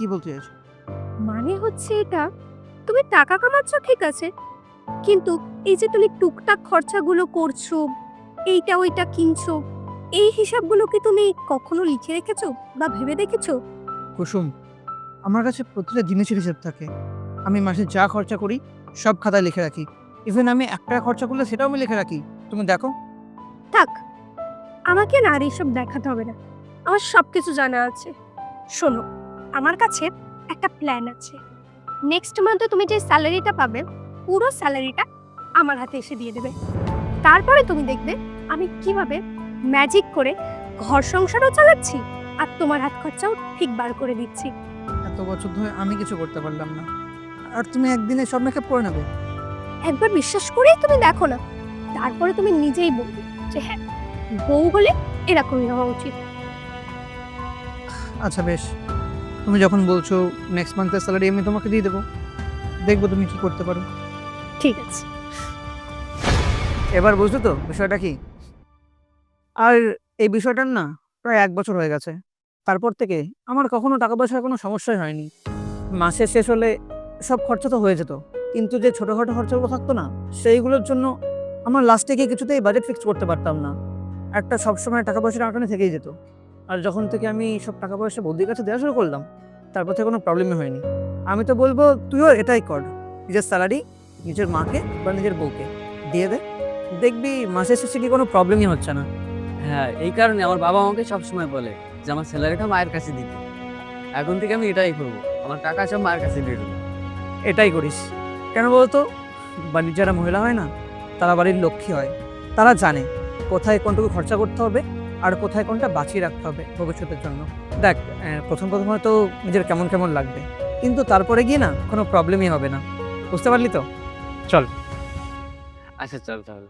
কি বলতে চাইছো? মানে হচ্ছে এটা, তুমি টাকা কামাচ্ছ ঠিক আছে, কিন্তু এই যে তুমি টুকটাক খরচাগুলো করছো, এইটা ওইটা কিনছো, এই হিসাবগুলো কি তুমি কখনো লিখে রেখেছো বা ভেবে দেখেছো? কুসুম, আমার কাছে প্রতিটা জিনিসের হিসেব থাকে। আমি মাসে যা খরচা করি সব খাতায় লিখে রাখি। ইভেন আমি ৳১ খরচা করলে সেটাও আমি লিখে রাখি। তুমি দেখো। থাক, আমাকে না আর এইসব দেখাতে হবে না, আমার সবকিছু জানা আছে। শোনো, আমার কাছে একটা প্ল্যান আছে। নেক্সট মান্থে তুমি যে স্যালারিটা পাবে, পুরো স্যালারিটা আমার হাতে এসে দিয়ে দেবে। তারপরে তুমি দেখবে আমি কিভাবে ম্যাজিক করে ঘর সংসারও চালাচ্ছি আর তোমার হাত খরচাও ঠিক বার করে দিচ্ছি। এত বছর ধরে আমি কিছু করতে পারলাম না, আর তুমি একদিনে সব মেকআপ করে নেবে? একবার বিশ্বাস করেই তুমি দেখো না, তারপরে তুমি নিজেই বলবে যে হ্যাঁ, বউ হলে এরকমই হওয়া উচিত। আচ্ছা বেশ, তুমি যখন বলছো নেক্সট মান্থের স্যালারি আমি তোমাকে দিয়ে দেবো। দেখবো তুমি কি করতে পারো। ঠিক আছে। এবার বুঝলে তো বিষয়টা কি? আর এই বিষয়টার না প্রায় ১ বছর হয়ে গেছে। তারপর থেকে আমার কখনো টাকা পয়সার কোনো সমস্যাই হয়নি। মাসের শেষ হলে সব খরচা তো হয়ে যেত। কিন্তু যে ছোটখাটো খরচাগুলো থাকতো না, সেইগুলোর জন্য আমার লাস্টে গিয়ে কিছুতেই বাজেট ফিক্স করতে পারতাম না। একটা সবসময় টাকা পয়সার আঁটানি থেকেই যেত। আর যখন থেকে আমি সব টাকা পয়সা বৌদির কাছে দেওয়া শুরু করলাম, তারপর থেকে কোনো প্রবলেমই হয়নি। আমি তো বলবো তুইও এটাই কর। নিজের স্যালারি নিজের মাকে বা নিজের বউকে দিয়ে দে। দেখবি মাসের শেষে গিয়ে কোনো প্রবলেমই হচ্ছে না। হ্যাঁ, এই কারণে আমার বাবা আমাকে সবসময় বলে যে আমার স্যালারিটা মায়ের কাছে দিতে। এখন থেকে আমি এটাই করবো, আমার টাকা সব মায়ের কাছে দিয়ে দেবো। এটাই করিস। কেন বলতো? বাড়ির যারা মহিলা হয় না, তারা বাড়ির লক্ষ্মী হয়। তারা জানে কোথায় কোনটুকু খরচা করতে হবে আর কোথায় কোনটা বাঁচিয়ে রাখতে হবে ভবিষ্যতের জন্য। দেখ, প্রথম হয়তো নিজের কেমন কেমন লাগবে, কিন্তু তারপরে গিয়ে না কোনো প্রবলেমই হবে না। বুঝতে পারলি তো? চল। আচ্ছা চল তাহলে।